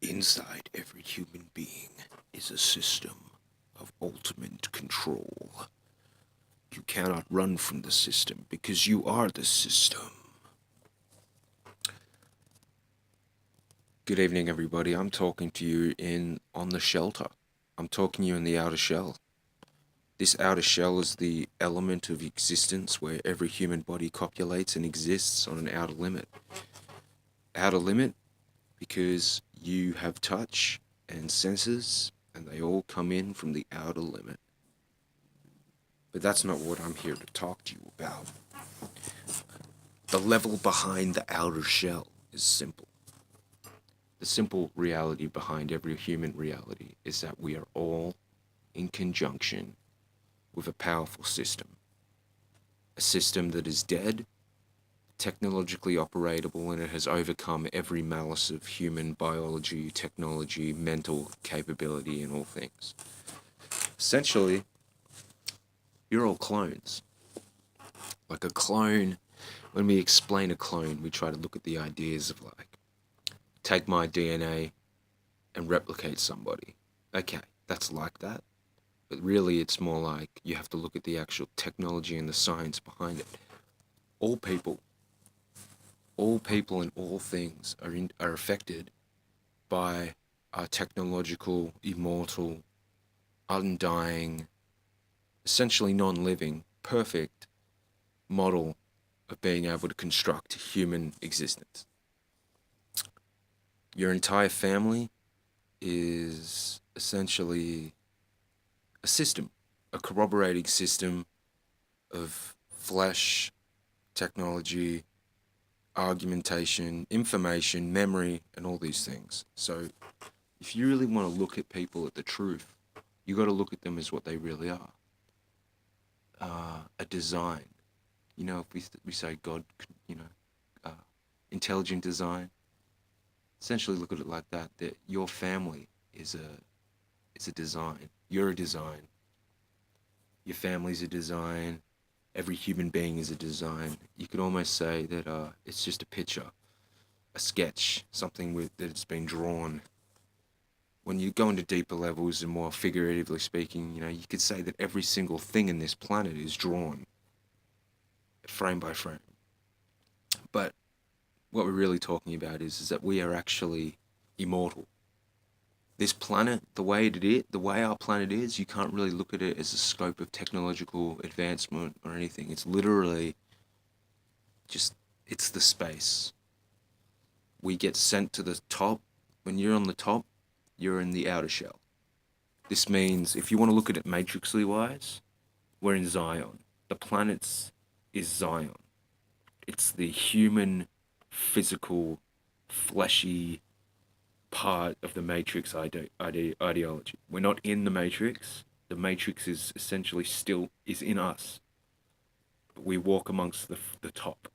Inside every human being is a system of ultimate control. You cannot run from the system because you are the system. Good evening, everybody. I'm talking to you in on the shelter. I'm talking to you in the outer shell. This outer shell is the element of existence where every human body copulates and exists on an outer limit. Outer limit because you have touch and senses, and they all come in from the outer limit. But that's not what I'm here to talk to you about. The level behind the outer shell is simple. The simple reality behind every human reality is that we are all in conjunction with a powerful system. A system that is dead, technologically operatable, and it has overcome every malice of human biology, technology, mental capability, and all things. Essentially, you're all clones. Like a clone, when we explain a clone, we try to look at the ideas of like, take my DNA and replicate somebody. Okay, that's like that. But really, it's more like you have to look at the actual technology and the science behind it. All people, all people and all things are affected by our technological, immortal, undying, essentially non-living, perfect model of being able to construct human existence. Your entire family is essentially a system, a corroborating system of flesh, technology, argumentation, information, memory, and all these things. So if you really want to look at people at the truth, you got to look at them as what they really are. A design. You know, if we say God, intelligent design, essentially look at it like that, that your family is a design. You're a design. Your family's a design. Every human being is a design. You could almost say that it's just a picture, a sketch, something that's been drawn. When you go into deeper levels and more figuratively speaking, you could say that every single thing in this planet is drawn, frame by frame. But what we're really talking about is that we are actually immortal. This planet, the way our planet is, you can't really look at it as a scope of technological advancement or anything. It's literally just, it's the space. We get sent to the top. When you're on the top, you're in the outer shell. This means, if you want to look at it matrixly wise, we're in Zion. The planet is Zion. It's the human, physical, fleshy part of the matrix ideology. We're not in the matrix. The matrix is essentially still is in us. But we walk amongst the top.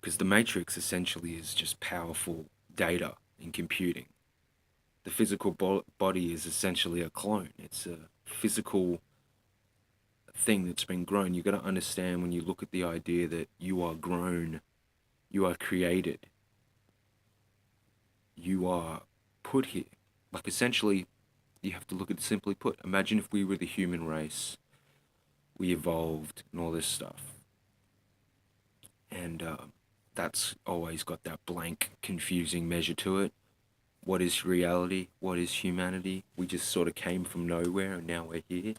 Because the matrix essentially is just powerful data in computing. The physical body is essentially a clone. It's a physical thing that's been grown. You got to understand, when you look at the idea that you are grown, you are created, you are put here. Like, essentially, you have to look at it simply put. Imagine if we were the human race, we evolved and all this stuff. And that's always got that blank, confusing measure to it. What is reality? What is humanity? We just sort of came from nowhere and now we're here.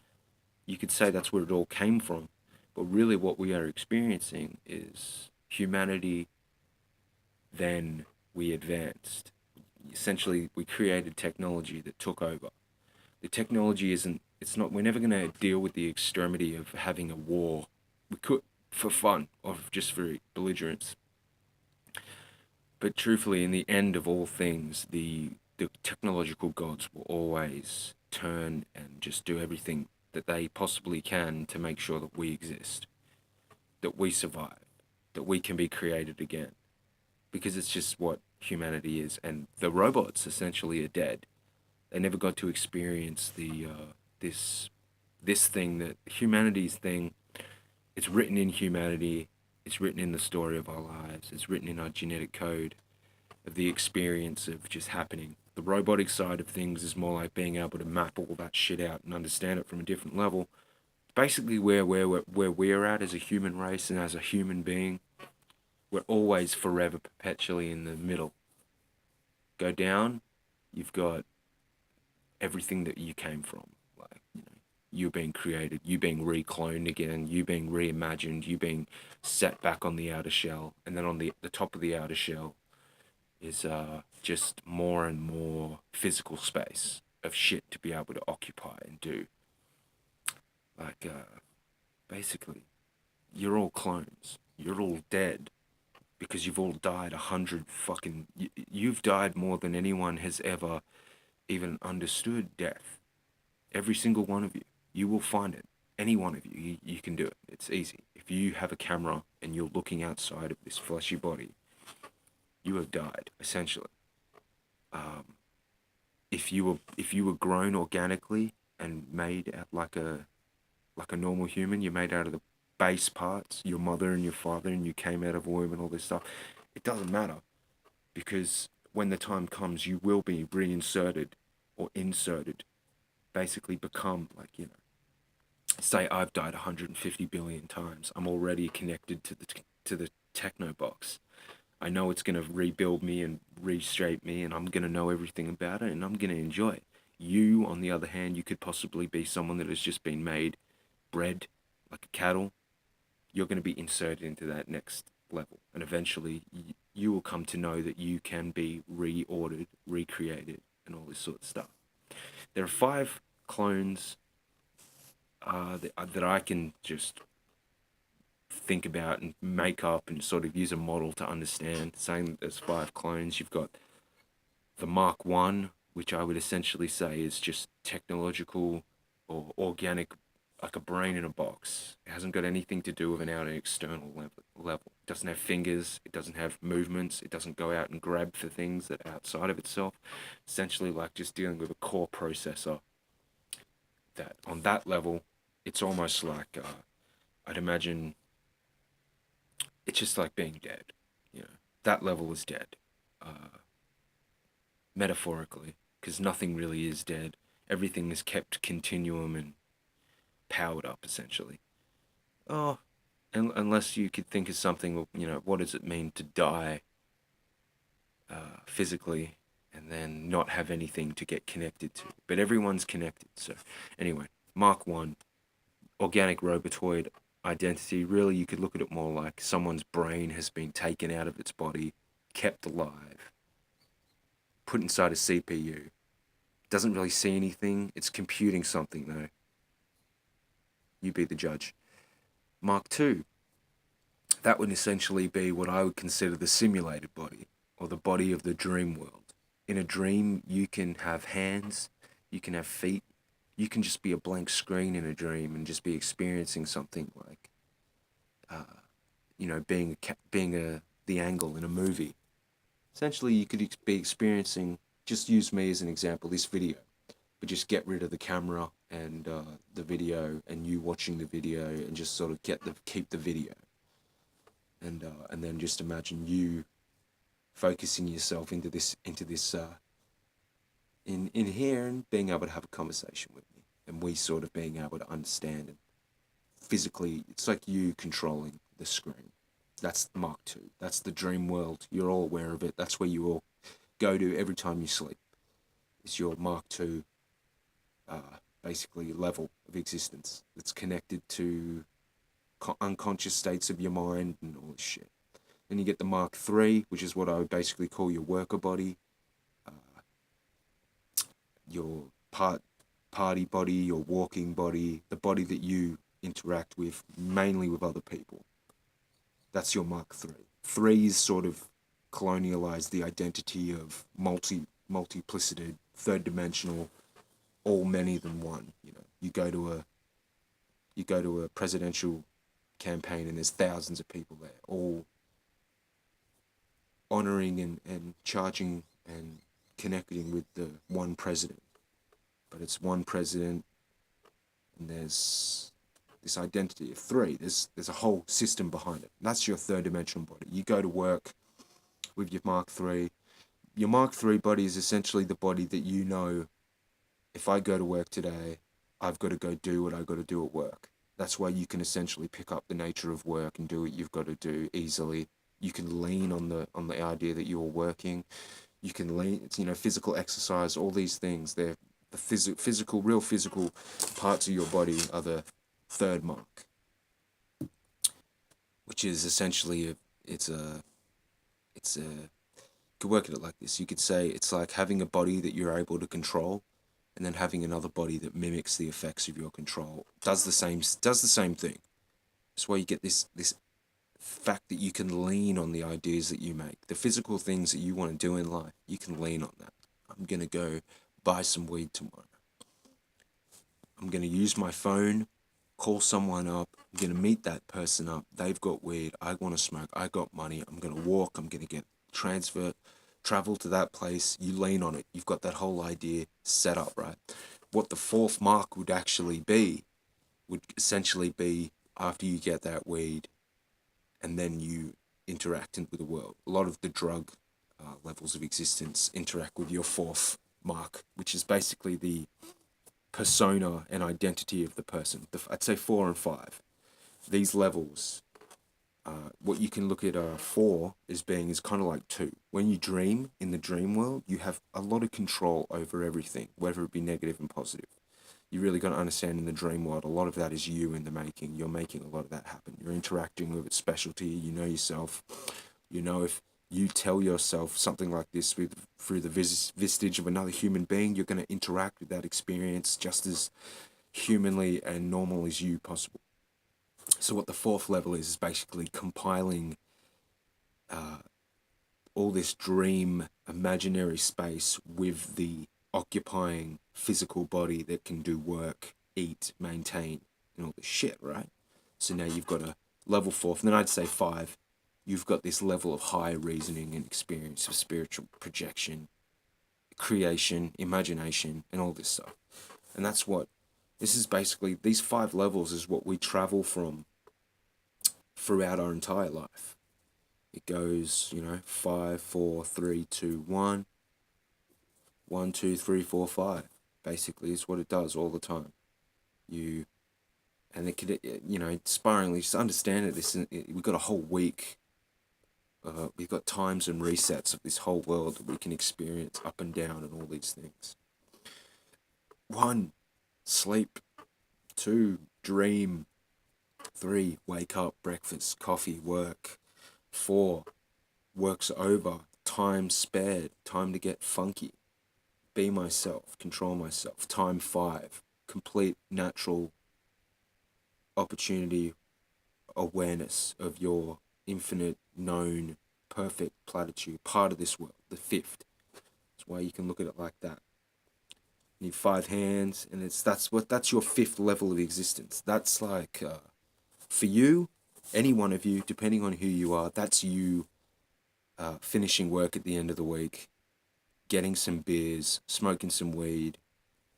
You could say that's where it all came from. But really what we are experiencing is humanity, then we advanced. Essentially, we created technology that took over. The technology we're never going to deal with the extremity of having a war. We could, for fun, or just for belligerence. But truthfully, in the end of all things, the technological gods will always turn and just do everything that they possibly can to make sure that we exist, that we survive, that we can be created again. Because it's just what humanity is. And the robots essentially are dead. They never got to experience this thing, that humanity's thing. It's written in humanity. It's written in the story of our lives. It's written in our genetic code. of the experience of just happening. The robotic side of things is more like being able to map all that shit out and understand it from a different level. Basically, where we're at as a human race and as a human being, we're always forever perpetually in the middle. Go down, you've got everything that you came from. Like, you know, you being created, you being recloned again, you being reimagined, you being set back on the outer shell, and then on the top of the outer shell is just more and more physical space of shit to be able to occupy and do. Like, basically, you're all clones. You're all dead because you've all died 100 fucking. You've died more than anyone has ever even understood death. Every single one of you. You will find it. Any one of you, you can do it. It's easy. If you have a camera and you're looking outside of this fleshy body, you have died, essentially. Um, if you were grown organically and made at like a normal human, you're made out of the base parts, your mother and your father, and you came out of a womb and all this stuff. It doesn't matter because when the time comes, you will be reinserted or inserted, basically become like, you know, say I've died 150 billion times. I'm already connected to the techno box. I know it's going to rebuild me and reshape me, and I'm going to know everything about it, and I'm going to enjoy it. You, on the other hand, you could possibly be someone that has just been made, bred like a cattle. You're going to be inserted into that next level, and eventually you will come to know that you can be reordered, recreated, and all this sort of stuff. There are 5 clones that I can just think about and make up and sort of use a model to understand. Saying that there's 5 clones, you've got the Mark 1, which I would essentially say is just technological or organic, like a brain in a box. It hasn't got anything to do with an outer external level. It doesn't have fingers, it doesn't have movements, it doesn't go out and grab for things that are outside of itself. Essentially like just dealing with a core processor that on that level, it's almost like, I'd imagine it's just like being dead. You know, that level is dead, uh, metaphorically, because nothing really is dead. Everything is kept continuum and powered up, essentially. Oh, unless you could think of something, you know, what does it mean to die physically and then not have anything to get connected to? But everyone's connected. So, anyway, Mark 1, organic robotoid identity. Really, you could look at it more like someone's brain has been taken out of its body, kept alive, put inside a CPU. Doesn't really see anything. It's computing something, though. You be the judge. Mark 2, that would essentially be what I would consider the simulated body, or the body of the dream world. In a dream, you can have hands, you can have feet, you can just be a blank screen in a dream and just be experiencing something like, you know, being the angle in a movie. Essentially, you could be experiencing. Just use me as an example. This video, but just get rid of the camera and the video, and you watching the video, and just sort of keep the video, and then just imagine you focusing yourself into this in here and being able to have a conversation with me, and we sort of being able to understand and physically, it's like you controlling the screen. That's Mark 2. That's the dream world. You're all aware of it. That's where you all go to every time you sleep. It's your Mark 2, basically, level of existence that's connected to unconscious states of your mind and all this shit. Then you get the Mark 3, which is what I would basically call your worker body, your party body, your walking body, the body that you interact with, mainly with other people. That's your Mark 3. 3's sort of colonialized the identity of multiplicited, third dimensional, all many than one. You know, you go to a presidential campaign and there's thousands of people there, all honoring and charging and connecting with the one president. But it's one president, and there's this identity of 3. There's a whole system behind it. That's your third dimensional body. You go to work with your Mark 3, Your Mark 3 body is essentially the body that you know, if I go to work today, I've got to go do what I've got to do at work. That's why you can essentially pick up the nature of work and do what you've got to do easily. You can lean on the idea that you're working. You can lean, physical exercise, all these things. They're the real physical parts of your body are the third mark, which is essentially it's a you could work at it like this. You could say it's like having a body that you're able to control, and then having another body that mimics the effects of your control. Does the same thing. That's why you get this fact that you can lean on the ideas that you make, the physical things that you want to do in life. You can lean on that. I'm gonna go buy some weed tomorrow. I'm gonna use my phone, call someone up. I'm gonna meet that person up. They've got weed. I want to smoke. I got money. I'm gonna walk. I'm gonna get transfer, travel to that place. You lean on it. You've got that whole idea set up, right? What the fourth mark would actually be would essentially be after you get that weed, and then you interact with the world. A lot of the drug levels of existence interact with your fourth mark, which is basically the persona and identity of the person. I'd say 4 and 5. These levels, what you can look at 4 as being is kind of like 2. When you dream in the dream world, you have a lot of control over everything, whether it be negative and positive. You really got to understand in the dream world, a lot of that is you in the making. You're making a lot of that happen. You're interacting with its specialty. You know yourself. You know, if you tell yourself something like this through the vestige of another human being, you're going to interact with that experience just as humanly and normal as you possible. So what the fourth level is basically compiling all this dream imaginary space with the occupying physical body that can do work, eat, maintain, and all this shit, right? So now you've got a level 4, and then I'd say 5. You've got this level of high reasoning and experience of spiritual projection, creation, imagination, and all this stuff. And that's what this is basically. These 5 levels is what we travel from throughout our entire life. It goes, 5, 4, 3, 2, 1. 1, 2, 3, 4, 5. Basically, is what it does all the time. And it could, inspiringly, just understand it. We've got a whole week. We've got times and resets of this whole world that we can experience up and down and all these things. 1, sleep. 2, dream. 3, wake up, breakfast, coffee, work. 4, work's over, time spared, time to get funky, be myself, control myself. Time 5, complete natural opportunity, awareness of your infinite, known, perfect platitude, part of this world, the 5th. That's why you can look at it like that. You need 5 hands, and that's your 5th level of existence. That's like, for you, any one of you, depending on who you are, that's you finishing work at the end of the week, getting some beers, smoking some weed,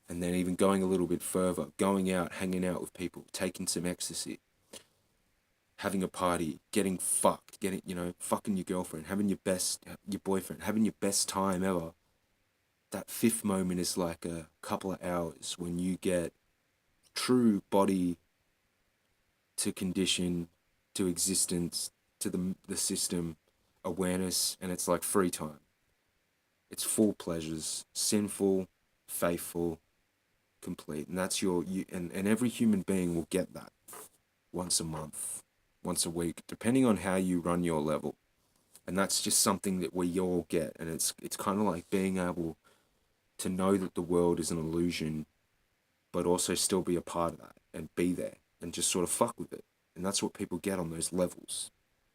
and then even going a little bit further, going out, hanging out with people, taking some ecstasy, having a party, getting fucked, fucking your girlfriend, having your boyfriend, having your best time ever. That 5th moment is like a couple of hours when you get true body to condition, to existence, to the system, awareness, and it's like free time. It's full pleasures, sinful, faithful, complete. And that's and every human being will get that once a month, once a week, depending on how you run your level. And that's just something that we all get. And it's kind of like being able to know that the world is an illusion, but also still be a part of that and be there and just sort of fuck with it. And that's what people get on those levels.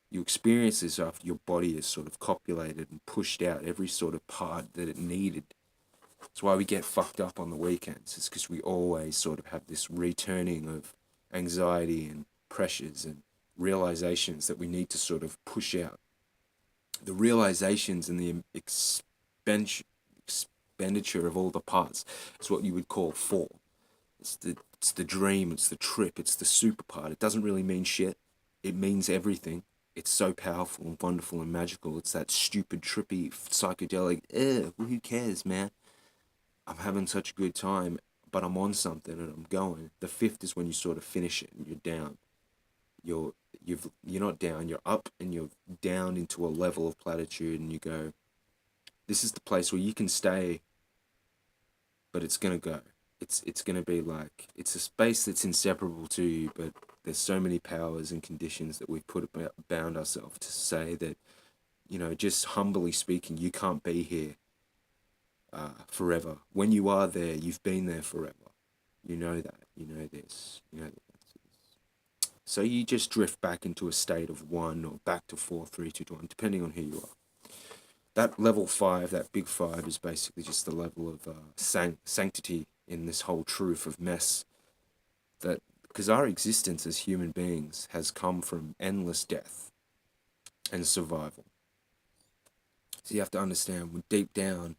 You experience this after your body is sort of copulated and pushed out every sort of part that it needed. That's why we get fucked up on the weekends. It's because we always sort of have this returning of anxiety and pressures and realizations that we need to sort of push out. The realizations and the expenditure of all the parts is what you would call 4. It's the dream, it's the trip, it's the super part. It doesn't really mean shit. It means everything. It's so powerful and wonderful and magical. It's that stupid, trippy, psychedelic, who cares, man? I'm having such a good time, but I'm on something and I'm going. The fifth is when you sort of finish it and you're down. You're you're not down, you're up and you're down into a level of platitude and you go, this is the place where you can stay, but it's gonna go. It's gonna be like it's a space that's inseparable to you, but there's so many powers and conditions that we've put about, bound ourselves to say that, just humbly speaking, you can't be here forever. When you are there, you've been there forever. You know that. You know this. You know that. So you just drift back into a state of one or back to four, three, two, one, depending on who you are. That level five, that big five, is basically just the level of sanctity in this whole truth of mess. That because our existence as human beings has come from endless death and survival. So you have to understand, when deep down,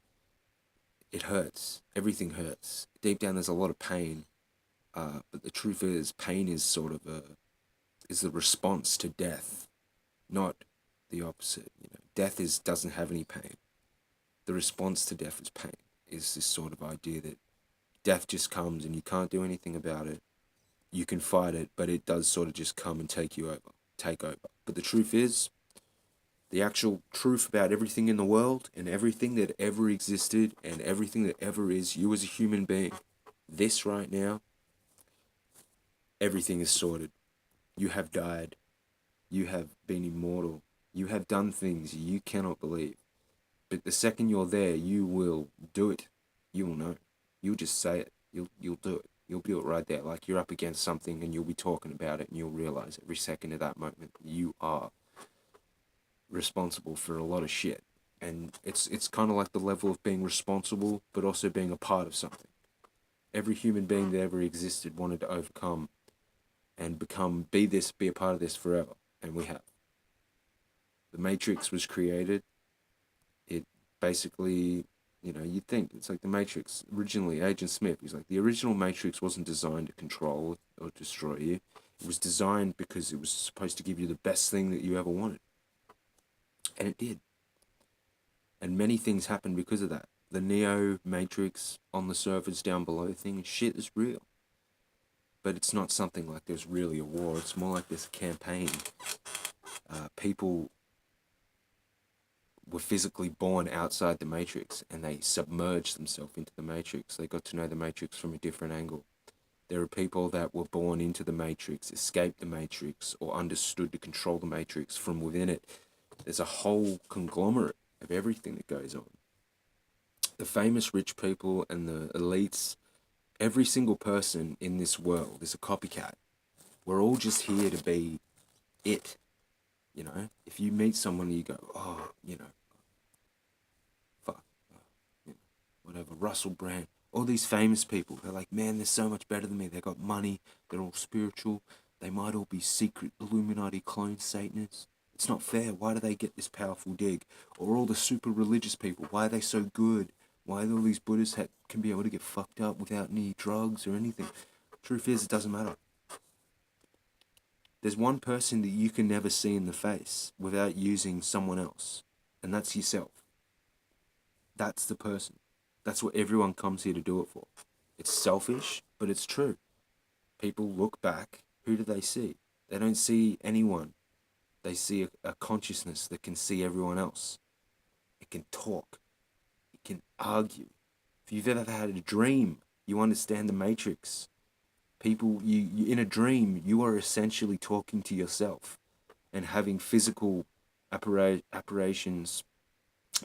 it hurts. Everything hurts. Deep down, there's a lot of pain. But the truth is, pain is sort of is the response to death, not the opposite. Death doesn't have any pain. The response to death is pain. Is this sort of idea that death just comes and you can't do anything about it. You can fight it, but it does sort of just come and take over. But the truth is, the actual truth about everything in the world and everything that ever existed and everything that ever is, you as a human being, this right now, everything is sorted. You have died. You have been immortal. You have done things you cannot believe. But the second you're there, you will do it. You will know. You'll just say it. You'll do it. You'll do it right there. Like you're up against something and you'll be talking about it and you'll realize every second of that moment you are responsible for a lot of shit. And it's kind of like the level of being responsible, but also being a part of something. Every human being that ever existed wanted to overcome and be a part of this forever. And we have. The Matrix was created. It basically, you'd think it's like the Matrix. Originally, Agent Smith was like, the original Matrix wasn't designed to control or destroy you. It was designed because it was supposed to give you the best thing that you ever wanted. And it did. And many things happened because of that. The Neo Matrix on the servers down below thing, shit is real. But it's not something like there's really a war. It's more like this campaign. People were physically born outside the Matrix and they submerged themselves into the Matrix. They got to know the Matrix from a different angle. There are people that were born into the Matrix, escaped the Matrix, or understood to control the Matrix from within it. There's a whole conglomerate of everything that goes on. The famous rich people and the elites, every single person in this world is a copycat. We're all just here to be it. If you meet someone and you go, oh, fuck, whatever, Russell Brand, all these famous people, they're like, man, they're so much better than me. They got money, they're all spiritual, they might all be secret Illuminati clone Satanists. It's not fair. Why do they get this powerful dig? Or all the super religious people, why are they so good? Why do all these Buddhists can be able to get fucked up without any drugs or anything? Truth is, it doesn't matter. There's one person that you can never see in the face without using someone else, and that's yourself. That's the person. That's what everyone comes here to do it for. It's selfish, but it's true. People look back, who do they see? They don't see anyone. They see a consciousness that can see everyone else. It can talk. It can argue. If you've ever had a dream, you understand the Matrix. People, you in a dream, you are essentially talking to yourself and having physical apparitions,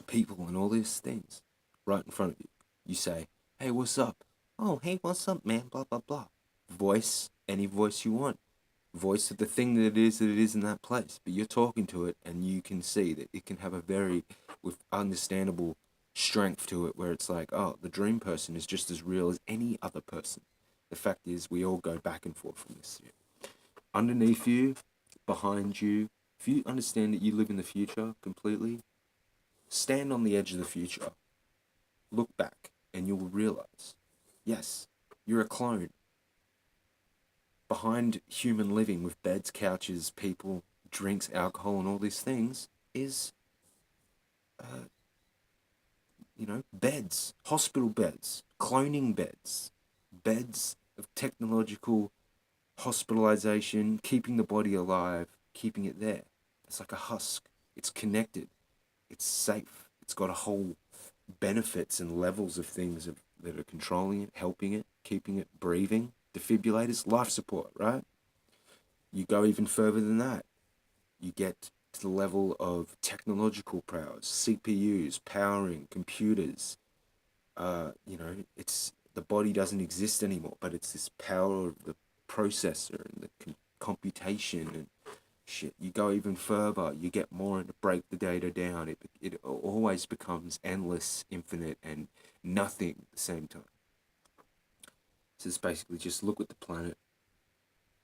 people and all these things right in front of you. You say, hey, what's up? Oh, hey, what's up, man? Blah, blah, blah. Voice, any voice you want. Voice of the thing that it is in that place. But you're talking to it and you can see that it can have a very, with understandable strength to it, where it's like, oh, the dream person is just as real as any other person. The fact is, we all go back and forth from this. Underneath you, behind you, if you understand that you live in the future completely, stand on the edge of the future. Look back and you will realize, yes, you're a clone. Behind human living with beds, couches, people, drinks, alcohol, and all these things is, uh, beds, hospital beds, cloning beds, beds of technological hospitalization, keeping the body alive, keeping it there. It's like a husk. It's connected. It's safe. It's got a whole benefits and levels of things that are controlling it, helping it, keeping it breathing. Defibrillators, life support, right? You go even further than that. You get to the level of technological powers, CPUs, powering computers. It's the body doesn't exist anymore, but it's this power of the processor and the computation and shit. You go even further, you get more and break the data down. It always becomes endless, infinite, and nothing at the same time. So it's basically just look at the planet,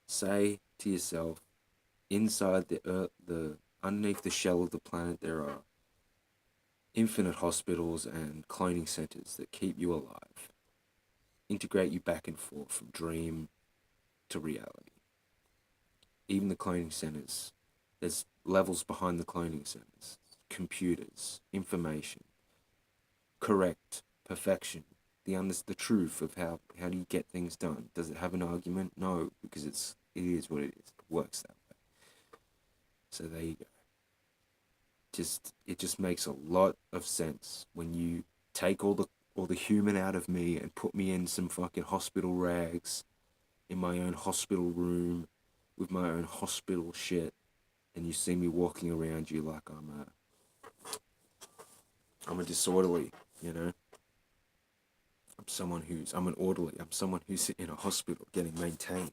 say to yourself, inside the earth, the underneath the shell of the planet, there are infinite hospitals and cloning centers that keep you alive, integrate you back and forth from dream to reality. Even the cloning centers, there's levels behind the cloning centers, computers, information, correct, perfection, the truth of how do you get things done. Does it have an argument? No, because it is what it is. It works that way. So there you go. It just makes a lot of sense when you take all the human out of me and put me in some fucking hospital rags in my own hospital room with my own hospital shit, and you see me walking around you like I'm a disorderly, you know. I'm an orderly. I'm someone who's in a hospital getting maintained.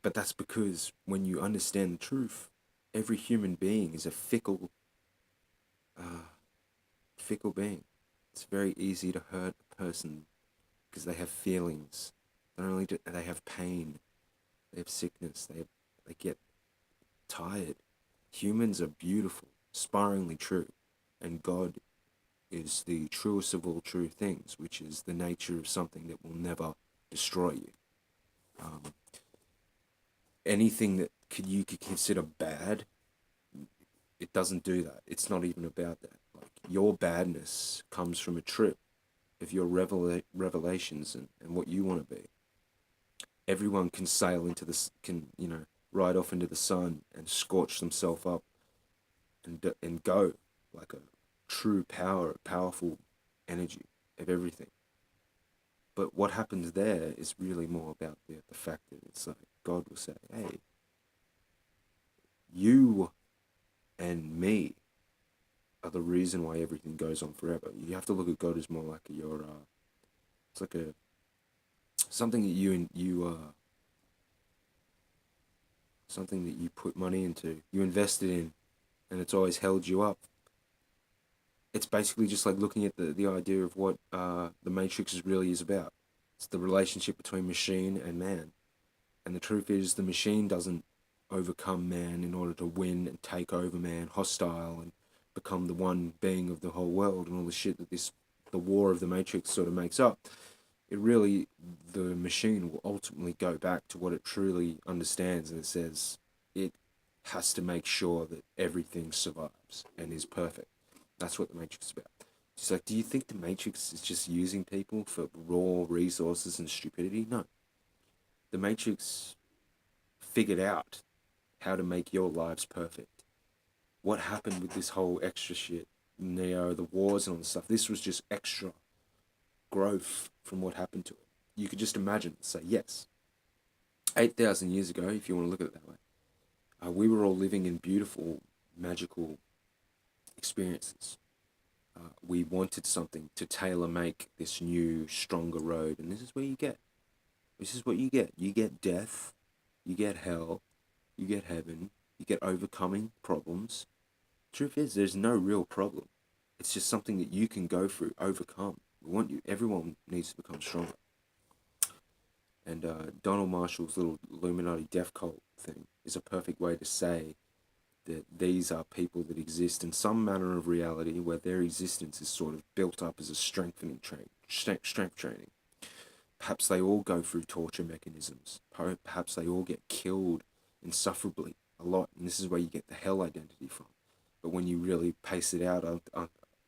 But that's because when you understand the truth, every human being is a uh, fickle being. It's very easy to hurt a person because they have feelings. Not only do they have pain, they have sickness. They get tired. Humans are beautiful, inspiringly true, and God is the truest of all true things, which is the nature of something that will never destroy you. Um, Anything that you could consider bad, it doesn't do that. It's not even about that. Like, your badness comes from a trip of your revelations and what you want to be. Everyone can sail into this, can ride off into the sun and scorch themselves up and go like a true powerful energy of everything. But what happens there is really more about the fact that it's like God will say, hey, you and me are the reason why everything goes on forever. You have to look at God as more like it's like a something that something that you put money into, you invested in, and it's always held you up. It's basically just like looking at the idea of what the Matrix really is about. It's the relationship between machine and man. And the truth is, the machine doesn't overcome man in order to win and take over man, hostile, and become the one being of the whole world and all the shit that the war of the Matrix sort of makes up. The machine will ultimately go back to what it truly understands, and it says it has to make sure that everything survives and is perfect. That's what the Matrix is about. It's like, do you think the Matrix is just using people for raw resources and stupidity? No. The Matrix figured out how to make your lives perfect. What happened with this whole extra shit, Neo, the wars and all this stuff? This was just extra growth from what happened to it. You could just imagine, say, yes, 8,000 years ago, if you want to look at it that way, we were all living in beautiful, magical experiences. We wanted something to tailor make this new, stronger road, and this is where you get. This is what you get. You get death, you get hell, you get heaven, you get overcoming problems. Truth is, there's no real problem. It's just something that you can go through, overcome. Everyone needs to become stronger. And Donald Marshall's little Illuminati death cult thing is a perfect way to say that these are people that exist in some manner of reality where their existence is sort of built up as a strength training. Perhaps they all go through torture mechanisms. Perhaps they all get killed insufferably a lot, and this is where you get the hell identity from. But when you really pace it out,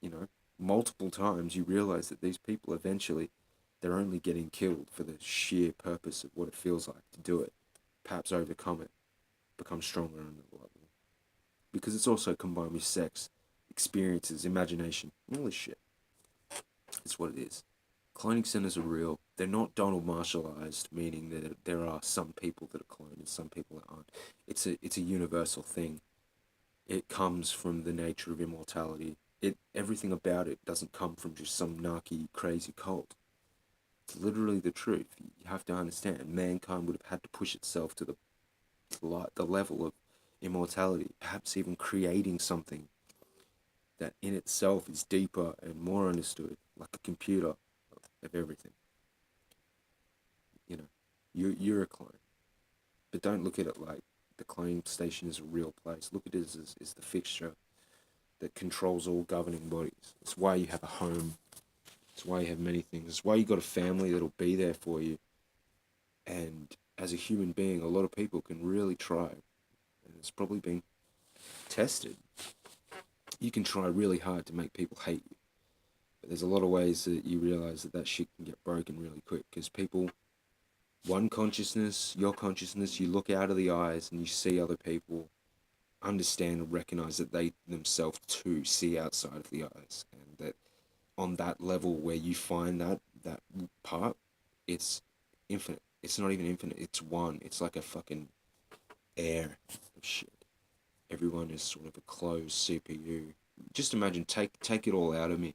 you know, multiple times, you realize that these people eventually, they're only getting killed for the sheer purpose of what it feels like to do it, perhaps overcome it, become stronger on the level. Because it's also combined with sex, experiences, imagination, all this shit. It's what it is. Cloning centers are real. They're not Donald Marshallized, meaning that there are some people that are cloned and some people that aren't. It's a universal thing. It comes from the nature of immortality. Everything about it doesn't come from just some narky crazy cult. It's literally the truth. You have to understand. Mankind would have had to push itself to the level of immortality, perhaps even creating something that in itself is deeper and more understood, like a computer of everything. You know, you're a clone, but don't look at it like the clone station is a real place. Look at it as the fixture that controls all governing bodies. It's why you have a home. It's why you have many things. It's why you got a family that'll be there for you. And as a human being, a lot of people can really try, and it's probably been tested. You can try really hard to make people hate you, but there's a lot of ways that you realize that shit can get broken really quick because people, one consciousness, your consciousness, you look out of the eyes and you see other people, understand and recognize that they themselves too see outside of the eyes, and that on that level where you find that part, it's infinite. It's not even infinite, it's one. It's like a fucking air of shit. Everyone is sort of a closed CPU. Just imagine, take it all out of me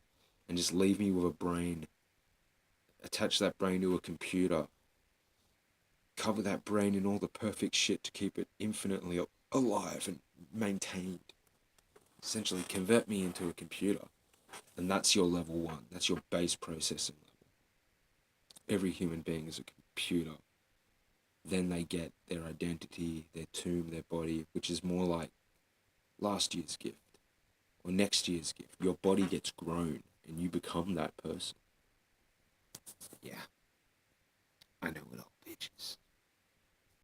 and just leave me with a brain. Attach that brain to a computer. Cover that brain in all the perfect shit to keep it infinitely alive and maintained. Essentially convert me into a computer. And that's your level one. That's your base processing level. Every human being is a computer. Then they get their identity, their tomb, their body, which is more like last year's gift or next year's gift. Your body gets grown and you become that person. Yeah, I know it all, bitches.